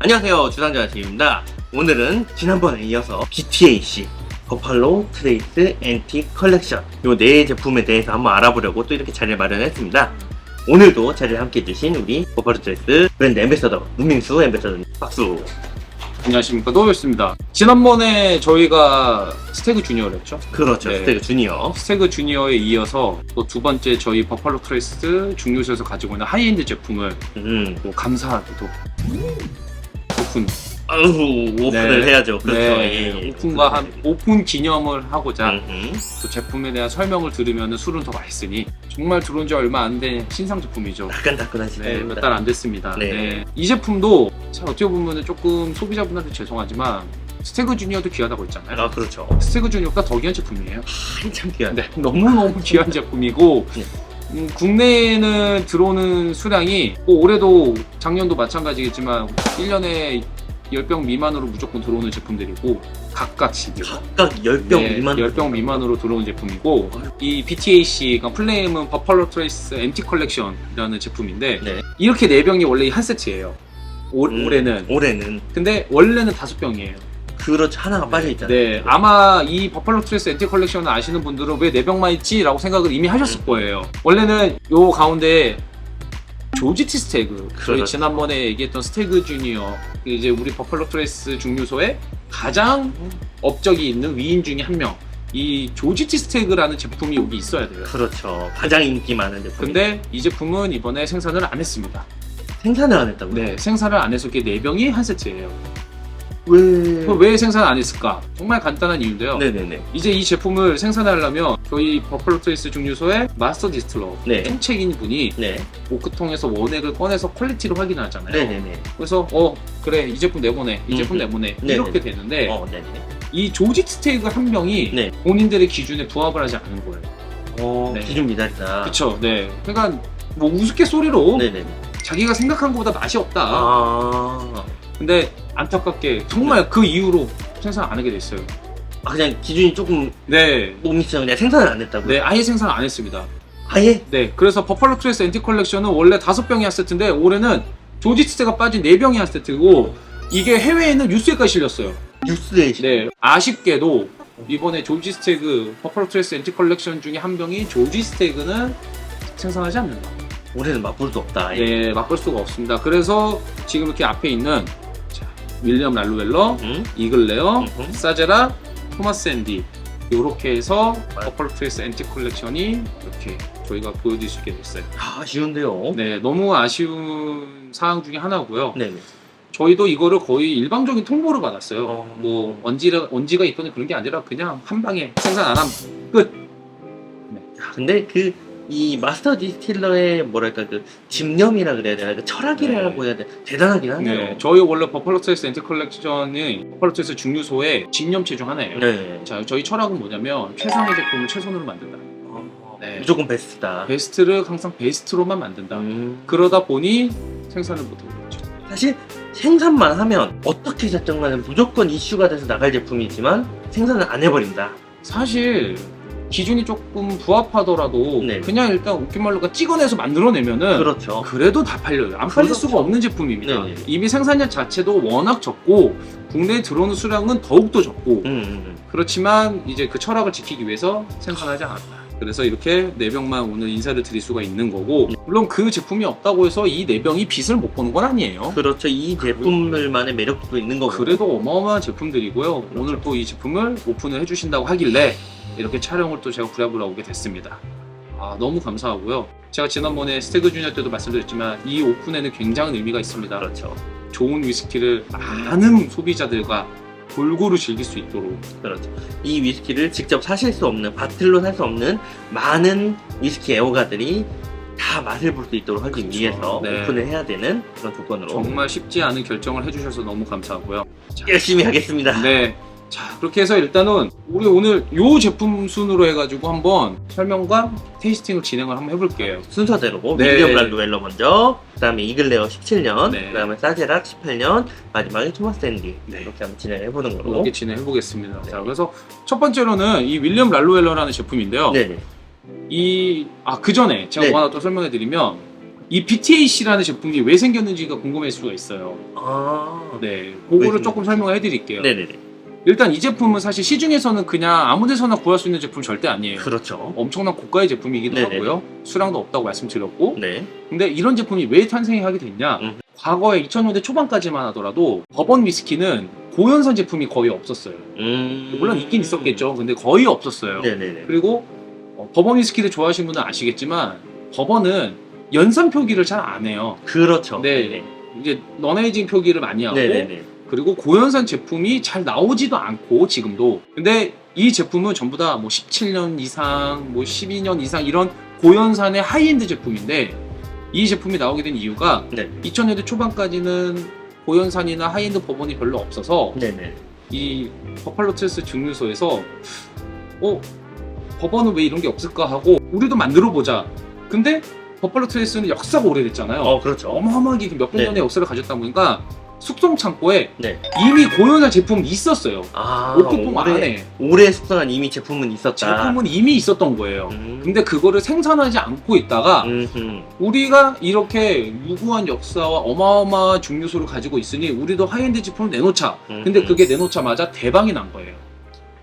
안녕하세요, 주상자 아저씨입니다. 오늘은 지난번에 이어서 BTAC 버팔로 트레이스 앤틱 컬렉션 요 네 제품에 대해서 한번 알아보려고 또 이렇게 자리를 마련했습니다. 오늘도 자리를 함께 해주신 우리 버팔로 트레이스 브랜드 앰베서더 문민수 앰베서더님 박수. 안녕하십니까, 노베스입니다. 지난번에 저희가 스태그 주니어를 했죠. 그렇죠. 네. 스태그 주니어. 스태그 주니어에 이어서 또 두 번째 저희 버팔로 트레이스 중류소에서 가지고 있는 하이엔드 제품을 또 감사하게도 오픈. 오픈을 해야죠. 그렇죠. 네, 예. 오픈과 한 오픈 기념을 하고자 음. 또 제품에 대한 설명을 들으면 술은 더 맛있으니 정말 들어온 지 얼마 안 된 신상 제품이죠. 따끈따끈한 네, 시간입니다. 몇 달 안 됐습니다. 네. 네. 이 제품도 참 어떻게 보면 조금 소비자분한테 죄송하지만 스태그 주니어도 귀하다고 했잖아요. 아, 그렇죠. 스태그 주니어가 더 귀한 제품이에요. 한참 귀한. 네, 너무너무 귀한 제품이고 네. 국내에는 들어오는 수량이 올해도 작년도 마찬가지겠지만 1년에 10병 미만으로 무조건 들어오는 제품들이고 각각씩이요. 각각 10병 미만. 10병 미만으로 들어오는 제품이고 이 BTAC, 그러니까 플레임은 버팔로 트레이스 앤틱 컬렉션이라는 제품인데 네. 이렇게 4병이 원래 한 세트예요. 올해는. 근데 원래는 5병이에요. 그렇죠. 하나가 빠져있잖아요. 네, 아마 이 버팔로 트레이스 앤틱 컬렉션을 아시는 분들은 왜 4병만 있지? 라고 생각을 이미 하셨을 거예요. 원래는 요 가운데 조지티 스태그, 저희 그렇죠. 지난번에 얘기했던 스태그 주니어, 이제 우리 버팔로 트레이스 중류소에 가장 업적이 있는 위인 중에 한 명, 이 조지티 스태그라는 제품이 여기 있어야 돼요. 그렇죠. 가장 인기 많은 제품. 근데 이 제품은 이번에 생산을 안 했습니다. 생산을 안 했다고요? 네, 생산을 안 해서 이게 4병이 한 세트예요. 왜? 왜 생산 안 했을까? 정말 간단한 이유인데요. 네네네. 이제 이 제품을 생산하려면 저희 버팔로 트레이스 중류소의 마스터 디스틸러, 네. 총책인 분이 네. 오크통에서 원액을 꺼내서 퀄리티를 확인하잖아요. 네네네. 그래서 그래, 이 제품 내보내, 이 제품 내보내, 네네. 이렇게 되는데 네네. 이 조지 스테이크 한 명이 네. 본인들의 기준에 부합을 하지 않는 거예요. 네. 기준 미달이다. 그쵸. 네. 그러니까 뭐 우스갯소리로 네네네. 자기가 생각한 것보다 맛이 없다. 아. 근데 안타깝게 정말 그 이후로 생산 안 하게 됐어요. 그냥 기준이 조금 네. 못 미쳐서 그냥 생산을 안 했다고요? 네, 아예 생산 안 했습니다. 아예? 네, 그래서 버팔로 트레이스 앤틱 컬렉션은 원래 5병이 한 세트인데 올해는 조지 스테가 빠진 4병이 한 세트고 이게 해외에는 뉴스에까지 실렸어요. 뉴스에 네, 아쉽게도 이번에 조지 스테그 버팔로 트레이스 앤틱 컬렉션 중에 한 병이 조지 스테그는 생산하지 않는다. 올해는 맛볼 수 없다. 아예. 네, 맛볼 수가 없습니다. 그래서 지금 이렇게 앞에 있는 윌리엄 랄루웰러, 이글레어, 사제라, 토마스 앤디 이렇게 해서 버팔로 트레이스 앤틱 컬렉션이 이렇게 저희가 보여드릴 수 있게 됐어요. 아쉬운데요. 네, 너무 아쉬운 사항 중에 하나고요. 네네. 저희도 이거를 거의 일방적인 통보를 받았어요. 뭐 원지가 있거나 그런 게 아니라 그냥 한 방에 생산 안 하면 끝. 근데 이 마스터 디스틸러의 뭐랄까 그 집념이라 그래야 되나, 그 철학이라고 해야 돼. 대단하긴 하네요. 네, 저희 원래 버팔로 트레이스 앤틱 컬렉션이 버팔로 트레이스 중류소의 집념체 중 하나예요. 네. 자, 저희 철학은 뭐냐면 최상의 제품을 최선으로 만든다. 네. 무조건 베스트다. 베스트를 항상 베스트로만 만든다. 그러다 보니 생산을 못하고 있죠. 사실 생산만 하면 어떻게 됐든 간에 무조건 이슈가 돼서 나갈 제품이지만 생산을 안 해버린다. 사실 기준이 조금 부합하더라도 네. 그냥 일단 웃긴 말로 찍어내서 만들어내면은 그렇죠. 그래도 다 팔려요. 안 팔릴 그렇죠. 수가 없는 제품입니다. 네네. 이미 생산량 자체도 워낙 적고 국내에 들어오는 수량은 더욱더 적고 그렇지만 이제 그 철학을 지키기 위해서 생산하지 않았다. 그래서 이렇게 4병만 오늘 인사를 드릴 수가 있는 거고, 물론 그 제품이 없다고 해서 이 4병이 빛을 못 보는 건 아니에요. 그렇죠. 이 제품들만의 매력도 있는 거고. 그래도 어마어마한 제품들이고요. 그렇죠. 오늘 또 이 제품을 오픈을 해주신다고 하길래 이렇게 촬영을 또 제가 부랴부랴 오게 됐습니다. 너무 감사하고요. 제가 지난번에 스태그 주니어 때도 말씀드렸지만 이 오픈에는 굉장한 의미가 있습니다. 그렇죠. 좋은 위스키를 많은 소비자들과 골고루 즐길 수 있도록. 그렇죠. 이 위스키를 직접 사실 수 없는, 바틀로 살 수 없는 많은 위스키 애호가들이 다 맛을 볼 수 있도록 하기 그렇죠. 위해서 네. 오픈을 해야 되는 그런 조건으로 정말 쉽지 않은 결정을 해주셔서 너무 감사하고요. 열심히 하겠습니다. 네. 자, 그렇게 해서 일단은 우리 오늘 요 제품 순으로 해가지고 한번 설명과 테이스팅을 진행을 한번 해볼게요. 순서대로 네. 윌리엄 랄루웰러 먼저, 그 다음에 이글레어 17년, 네. 그 다음에 사제락 18년, 마지막에 토마스 앤디. 네. 이렇게 한번 진행해보는 걸로. 이렇게 진행해보겠습니다. 네. 자, 그래서 첫 번째로는 이 윌리엄 랄루웰러라는 제품인데요. 네네. 그 전에 제가 네. 뭐 하나 또 설명해드리면 이 BTAC라는 제품이 왜 생겼는지가 궁금할 수가 있어요. 네, 그거를 조금 설명을 해드릴게요. 네네네. 일단 이 제품은 사실 시중에서는 그냥 아무 데서나 구할 수 있는 제품 절대 아니에요. 그렇죠. 엄청난 고가의 제품이기도 네네네. 하고요. 수량도 없다고 말씀드렸고. 네. 근데 이런 제품이 왜 탄생하게 됐냐? 과거에 2000년대 초반까지만 하더라도 버번 위스키는 고연산 제품이 거의 없었어요. 물론 있긴 있었겠죠. 근데 거의 없었어요. 네네네. 그리고 버번 위스키를 좋아하시는 분은 아시겠지만 버번은 연산 표기를 잘 안 해요. 그렇죠. 네. 이제 넌에이징 표기를 많이 하고 네네네. 그리고 고연산 제품이 잘 나오지도 않고 지금도. 근데 이 제품은 전부 다 뭐 17년 이상, 뭐 12년 이상 이런 고연산의 하이엔드 제품인데 이 제품이 나오게 된 이유가 네. 2000년대 초반까지는 고연산이나 하이엔드 버번이 별로 없어서 네네. 이 버팔로 트레이스 증류소에서 버번은 왜 이런 게 없을까 하고 우리도 만들어 보자. 근데 버팔로 트레이스는 역사가 오래됐잖아요. 그렇죠. 어마어마하게 몇백 년의 네. 역사를 가졌다 보니까 숙성 창고에 네. 이미 고연산 제품이 있었어요. 오크통 안에 오래 숙성한 이미 제품은 있었다. 제품은 이미 있었던 거예요. 근데 그거를 생산하지 않고 있다가 우리가 이렇게 유구한 역사와 어마어마한 증류소를 가지고 있으니 우리도 하이엔드 제품을 내놓자. 근데 그게 내놓자마자 대박이 난 거예요.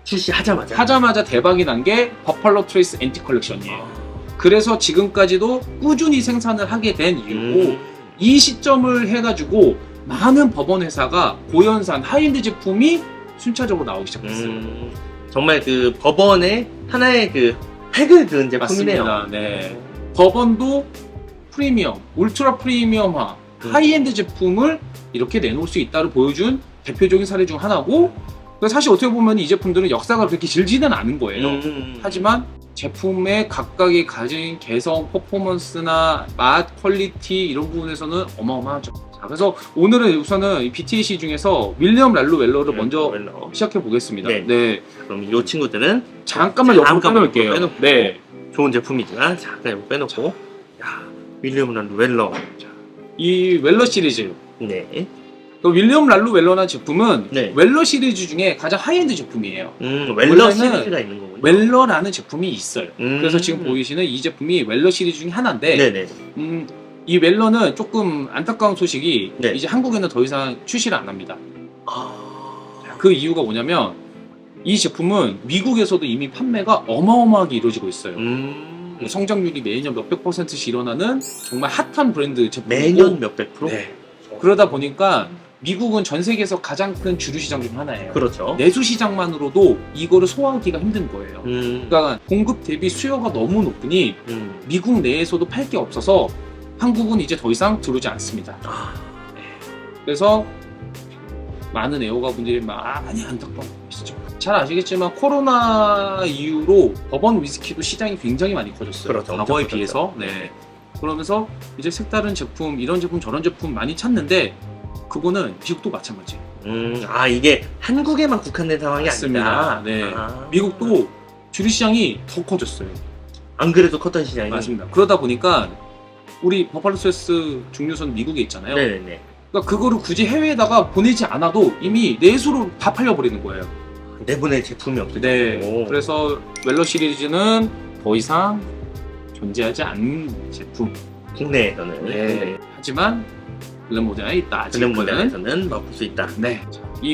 출시하자마자 대박이 난 게 버팔로 트레이스 엔티 컬렉션이에요. 그래서 지금까지도 꾸준히 생산을 하게 된 이유고 이 시점을 해가지고 많은 버번 회사가 고연산 하이엔드 제품이 순차적으로 나오기 시작했어요. 정말 그 버번의 하나의 그 획을 그은 제품이네요. 맞습니다. 네. 버번도 프리미엄, 울트라 프리미엄화, 하이엔드 제품을 이렇게 내놓을 수 있다를 보여준 대표적인 사례 중 하나고, 사실 어떻게 보면 이 제품들은 역사가 그렇게 길지는 않은 거예요. 하지만 제품의 각각이 가진 개성, 퍼포먼스나 맛, 퀄리티 이런 부분에서는 어마어마하죠. 자, 그래서 오늘은 우선은 이 BTAC 중에서 윌리엄 랄로 웰러를 먼저 시작해 보겠습니다. 네. 그럼 이 친구들은 잠깐만 옆으로 빼놓을게요. 네. 좋은 제품이지만 잠깐 옆으로 빼놓고, 윌리엄 랄로 웰러. 이 웰러 시리즈. 네. 윌리엄 랄로 웰러라는 제품은 네. 웰러 시리즈 중에 가장 하이엔드 제품이에요. 웰러 시리즈가 있는 거군요. 웰러라는 제품이 있어요. 그래서 지금 보이시는 이 제품이 웰러 시리즈 중에 하나인데, 네네. 이 웰러는 조금 안타까운 소식이 네. 이제 한국에는 더 이상 출시를 안 합니다. 그 이유가 뭐냐면 이 제품은 미국에서도 이미 판매가 어마어마하게 이루어지고 있어요. 성장률이 매년 몇백 %씩 일어나는 정말 핫한 브랜드 제품이고, 매년 몇백 프로? 네. 그러다 보니까 미국은 전 세계에서 가장 큰 주류 시장 중 하나예요. 그렇죠. 내수 시장만으로도 이거를 소화하기가 힘든 거예요. 그러니까 공급 대비 수요가 너무 높으니 미국 내에서도 팔 게 없어서 한국은 이제 더 이상 들어오지 않습니다. 네. 그래서 많은 애호가 분들이 많이 안타까워 계시죠. 잘 아시겠지만 코로나 이후로 버번 위스키도 시장이 굉장히 많이 커졌어요. 그렇죠. 과거에 비해서. 네. 그러면서 이제 색다른 제품, 이런 제품 저런 제품 많이 찾는데 그거는 미국도 마찬가지예요. 이게 한국에만 국한된 상황이 맞습니다. 아니다. 네. 미국도 주류 시장이 더 커졌어요. 안 그래도 컸던 시장이. 맞습니다. 그러다 보니까 우리 버팔로 트레이스 증류소는 미국에 있잖아요. 네네. 그러니까 그거를 굳이 해외에다가 보내지 않아도 이미 내수로 다 팔려버리는 거예요. 내보낼 제품이 없죠. 네. 그래서 웰러 시리즈는 더 이상 존재하지 않는 제품. 국내에서는. 네. 하지만 글렌모던에 있다. 글렌모던에서는 맛볼 수 있다. 네.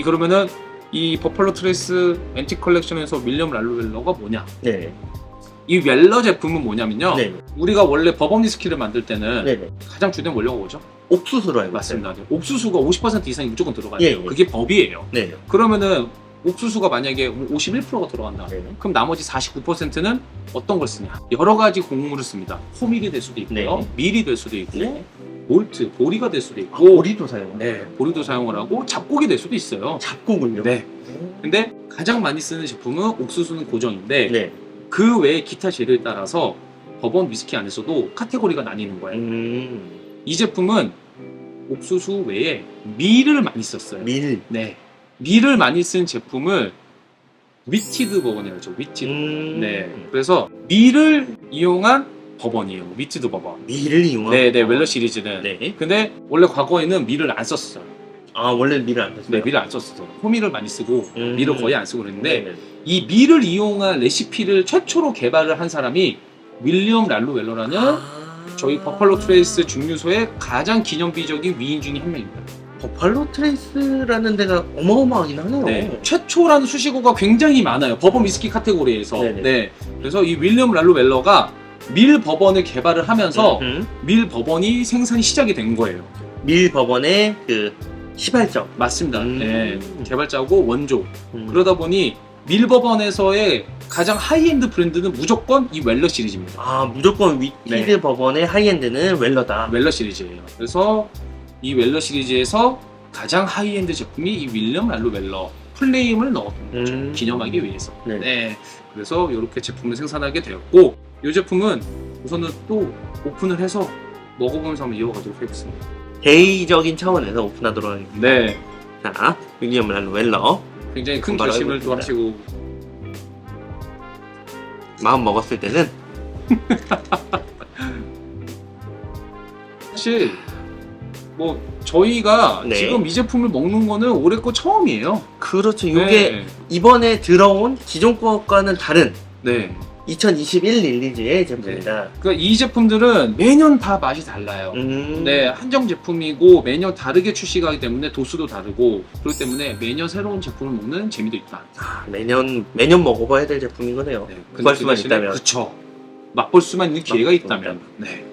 그러면은 이 버팔로 트레이스 엔티 컬렉션에서 윌리엄 랄로 웰러가 뭐냐? 네. 이 웰러 제품은 뭐냐면요. 네. 우리가 원래 버번 위스키를 만들 때는 네네. 가장 주된 원료가 뭐죠? 옥수수로 알고 맞습니다. 옥수수가 50% 이상이 무조건 들어가요. 예. 그게 법이에요. 네. 그러면은 옥수수가 만약에 51%가 들어간다. 네. 그럼 나머지 49%는 어떤 걸 쓰냐? 여러 가지 곡물을 씁니다. 호밀이 될 수도 있고요. 네. 밀이 될 수도 있고, 네. 몰트, 보리가 될 수도 있고, 보리도 사용해요. 네, 보리도 사용을 하고 잡곡이 될 수도 있어요. 잡곡을요? 네. 근데 가장 많이 쓰는 제품은 옥수수는 고정인데 네. 그 외에 기타 재료에 따라서 버번 위스키 안에서도 카테고리가 나뉘는 거예요. 이 제품은 옥수수 외에 밀을 많이 썼어요. 밀. 네. 밀을 많이 쓴 제품을 위티드 버번이라죠. 위티드. 네. 그래서 밀을 이용한 버번이에요. 위티드 버번. 밀을 이용한. 네, 웰러 시리즈는. 네. 근데 원래 과거에는 밀을 안 썼어요. 원래 밀을 안 썼어요. 네, 밀을 안 썼어요. 호밀을 많이 쓰고 밀을 거의 안 쓰고 그랬는데 네. 이 밀을 이용한 레시피를 최초로 개발을 한 사람이 윌리엄 랄로 웰러라는 저희 버팔로 트레이스 증류소의 가장 기념비적인 위인 중에 한 명입니다. 버팔로 트레이스라는 데가 어마어마하긴 하네요. 네. 최초라는 수식어가 굉장히 많아요. 버번 위스키 카테고리에서. 네네. 네. 그래서 이 윌리엄 랄로 웰러가 밀 버번을 개발을 하면서 밀 버번이 생산이 시작이 된 거예요. 밀 버번의 그 시발점. 맞습니다. 네. 개발자고 원조. 음. 그러다 보니 밀 버번에서의 가장 하이엔드 브랜드는 무조건 이 웰러 시리즈입니다. 아, 무조건 위티드 네. 버번의 하이엔드는 웰러다. 웰러 시리즈예요. 그래서 이 웰러 시리즈에서 가장 하이엔드 제품이 이 윌리엄 랄로 웰러 플레임을 넣었던 거죠. 기념하기 위해서. 네. 네. 그래서 이렇게 제품을 생산하게 되었고, 이 제품은 우선은 또 오픈을 해서 먹어보면서 한번 이어가도록 하겠습니다. 대의적인 차원에서 오픈하도록 하겠습니다. 네. 자, 윌리엄 랄로 웰러. 굉장히 큰 바로 결심을 또 해보겠습니다. 하시고. 마음 먹었을 때는 사실 뭐 저희가 네. 지금 이 제품을 먹는 거는 올해 거 처음이에요. 그렇죠. 이게 네. 이번에 들어온 기존 것과는 다른 네. 2021 릴리즈의 제품입니다. 그러니까 이 제품들은 매년 다 맛이 달라요. 네, 한정 제품이고 매년 다르게 출시가 하기 때문에 도수도 다르고 그렇기 때문에 매년 새로운 제품을 먹는 재미도 있다. 아, 매년 먹어봐야 될 제품인 거네요. 네, 구할 수만 있다면. 그렇죠. 맛볼 수만 있는 기회가 맛볼 있다면. 네.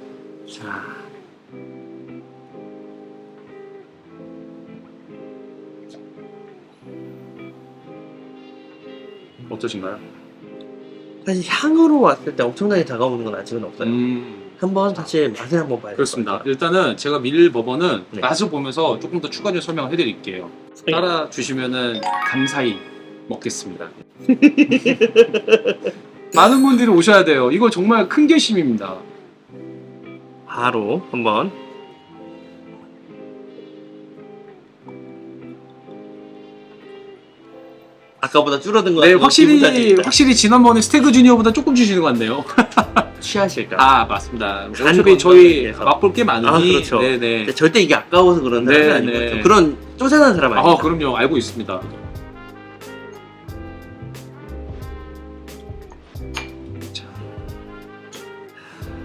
자, 어떠신가요? 사실 향으로 왔을 때 엄청나게 다가오는 건 아직은 없어요. 음, 한번 사실 맛을 한번 봐야 그렇습니다. 일단은 제가 밀 버번은 네. 맛을 보면서 조금 더 추가적으로 설명을 해드릴게요. 따라 주시면은 감사히 먹겠습니다. 많은 분들이 오셔야 돼요. 이거 정말 큰 결심입니다. 바로 한번. 아까보다 줄어든 것 네, 같아요. 확실히 지난번에 스태그 주니어보다 조금 주시는 것 같네요. 취하실까? 아, 맞습니다. 간 어차피 저희 건강을 위해서. 맛볼 게 많으니. 아, 그렇죠. 네네. 절대 이게 아까워서 그런 사람이 네, 아닌 것 네. 같아요. 그런 쪼잔한 사람 아니에요. 아, 그럼요. 알고 있습니다. 자,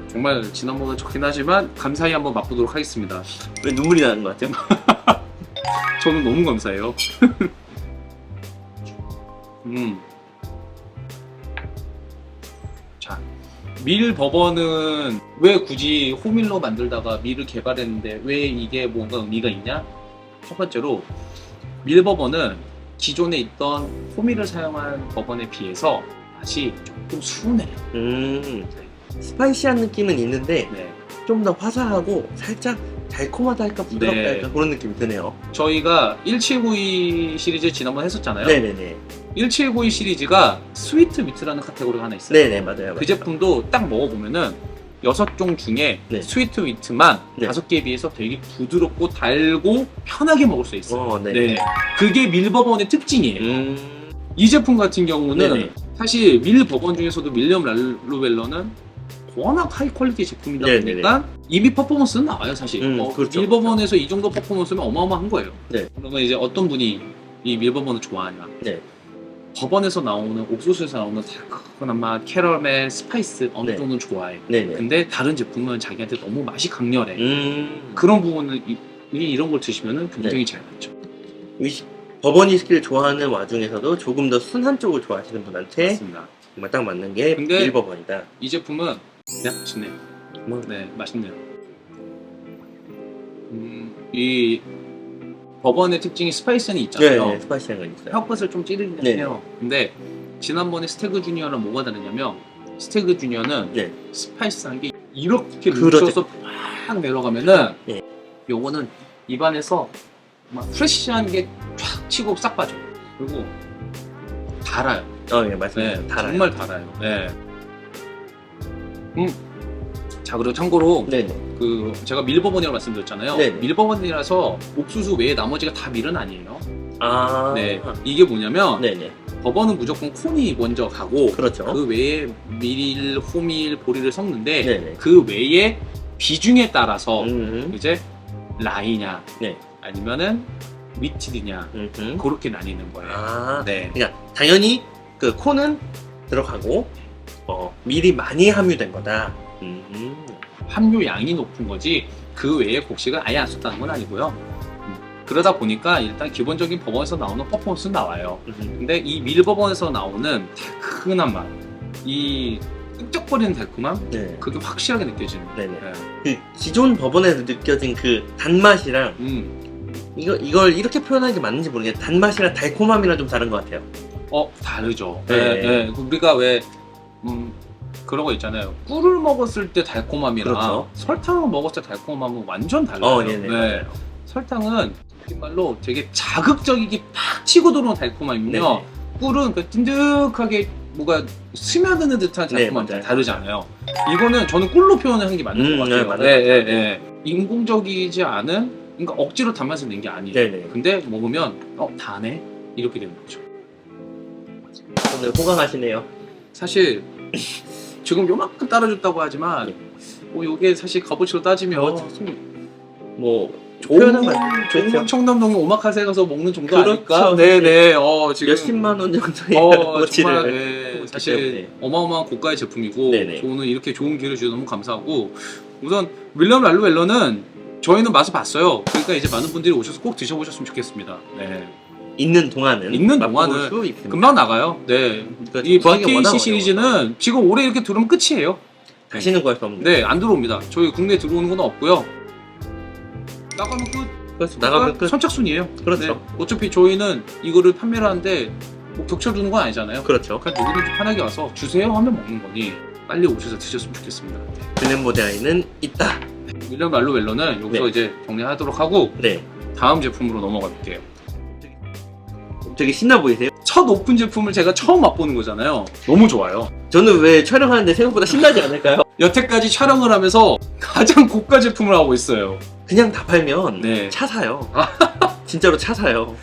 정말 지난번에 좋긴 하지만 감사히 한번 맛보도록 하겠습니다. 왜 눈물이 나는 것 같아요? 저는 너무 감사해요. 자, 밀 버번은 왜 굳이 호밀로 만들다가 밀을 개발했는데 왜 이게 뭔가 의미가 있냐? 첫 번째로 밀 버번은 기존에 있던 호밀을 사용한 버번에 비해서 맛이 조금 순해요. 스파이시한 느낌은 있는데 네. 좀 더 화사하고 살짝 달콤하다 할까 부드럽다 네. 할까 그런 느낌이 드네요. 저희가 1792 시리즈 지난번 했었잖아요. 네네네. 1792 시리즈가 스위트 미트라는 카테고리가 하나 있어요. 네네, 맞아요. 그 제품도 딱 먹어보면은 6종 중에 네. 스위트 위트만 네. 5개에 비해서 되게 부드럽고 달고 편하게 먹을 수 있어요. 네. 네. 그게 밀버번의 특징이에요. 이 제품 같은 경우는 네네. 사실 밀버번 중에서도 윌리엄 랄로웰러는 워낙 하이 퀄리티 제품이다 네네네. 보니까 이미 퍼포먼스는 나와요, 사실. 그렇죠. 밀버번에서 이 정도 퍼포먼스면 어마어마한 거예요. 네. 그러면 이제 어떤 분이 이 밀버번을 좋아하냐. 네. 버번에서 나오는 옥수수에서 나오는 달콤한 맛, 캐러멜, 스파이스 어느 네. 정도는 좋아해. 네네. 근데 다른 제품은 자기한테 너무 맛이 강렬해. 음. 그런 부분은 이런 걸 드시면은 굉장히 잘 맞죠. 버번 위스키를 좋아하는 와중에서도 조금 더 순한 쪽을 좋아하시는 분한테 맞습니다. 정말 딱 맞는 게 근데- 밀버번이다. 이 제품은 맛있네요. 뭐, 네, 맛있네요. 이 버번의 특징이 스파이스는 있잖아요. 네, 스파이시한 건 있어요. 혀끝을 좀 찌르긴 네. 해요. 근데 지난번에 스태그 주니어랑 뭐가 다르냐면 스태그 주니어는 네. 스파이스한 게 이렇게 그렇죠. 뭉쳐서 팍 내려가면은 네. 요거는 입안에서 막 프레시한 게 쫙 치고 싹 빠져. 그리고 달아요. 예, 맞습니다. 네, 달아요. 정말 달아요. 네. 자, 그리고 참고로 네네. 그 제가 밀버번이라고 말씀드렸잖아요. 네네. 밀버번이라서 옥수수 외에 나머지가 다 밀은 아니에요. 아. 네, 이게 뭐냐면 네네. 버번은 무조건 콘이 먼저 가고 그렇죠. 그 외에 밀, 호밀, 보리를 섞는데 네네. 그 외에 비중에 따라서 이제 라이냐 네. 아니면은 위티드냐 그렇게 나뉘는 거예요. 아. 네. 그러니까 당연히 그 콘은 들어가고 밀이 많이 함유된 거다. 함유량이 높은 거지 그 외에 곡식을 아예 안 썼다는 건 아니고요. 그러다 보니까 일단 기본적인 버번에서 나오는 퍼포먼스는 나와요. 근데 이 밀버번에서 나오는 달큰한 맛, 이 끈적거리는 달콤함, 네. 그게 확실하게 느껴지는 거예요. 네네. 그 기존 버번에서 느껴진 그 단맛이랑 이걸 이렇게 표현하는 게 맞는지 모르겠는데 단맛이랑 달콤함이랑 좀 다른 것 같아요. 다르죠. 네. 네. 우리가 왜 그런 거 있잖아요. 꿀을 먹었을 때 달콤함이랑 그렇죠. 설탕을 먹었을 때 달콤함은 완전 달라요. 네네. 네. 설탕은 정말로 되게 자극적이게 팍 치고 들어오는 달콤함이며 네네. 꿀은 그 찐득하게 뭐가 스며드는 듯한 달콤함이 맞아요. 다르잖아요. 이거는 저는 꿀로 표현하는 게 맞는 것 같아요. 맞아요. 인공적이지 않은, 그러니까 억지로 단맛을 낸 게 아니에요. 네네. 근데 먹으면 다네? 이렇게 되는 거죠. 오늘 호강하시네요. 사실 지금 요만큼 따라줬다고 하지만 요게 사실 값어치로 따지면 뭐 좋은 그렇죠. 청담동에 오마카세 가서 먹는 정도 그렇죠. 아닐까? 네네. 지금 몇십만 원 정도의 정말 값어치를 사실 어마어마한 고가의 제품이고 네네. 저는 이렇게 좋은 기회를 주셔서 너무 감사하고 우선 윌리엄 랄로웰러는 저희는 맛을 봤어요. 그러니까 이제 많은 분들이 오셔서 꼭 드셔보셨으면 좋겠습니다. 네. 있는 동안은 맛볼 수 있습니다. 금방 나가요. 네. 이 BKC 시리즈는 지금 올해 이렇게 들어오면 끝이에요. 다시는 구할 수 없는. 네, 안 들어옵니다. 저희 국내에 들어오는 건 없고요. 나가면 끝. 그렇죠. 나가면 끝. 선착순이에요. 그렇죠. 네. 어차피 저희는 이거를 판매를 하는데 뭐 격차 두는 건 아니잖아요. 그렇죠. 그냥 누구든지 편하게 와서 주세요 하면 먹는 거니 빨리 오셔서 드셨으면 좋겠습니다. 그랜모데아이는 있다. 윌리엄 랄로웰러는 여기서 네. 이제 정리하도록 하고 네. 다음 제품으로 넘어가 볼게요. 되게 신나 보이세요? 첫 오픈 제품을 제가 처음 맛보는 거잖아요. 너무 좋아요. 저는 왜 촬영하는데 생각보다 신나지 않을까요? 여태까지 촬영을 하면서 가장 고가 제품을 하고 있어요. 그냥 다 팔면 네. 차 사요. 진짜로 차 사요.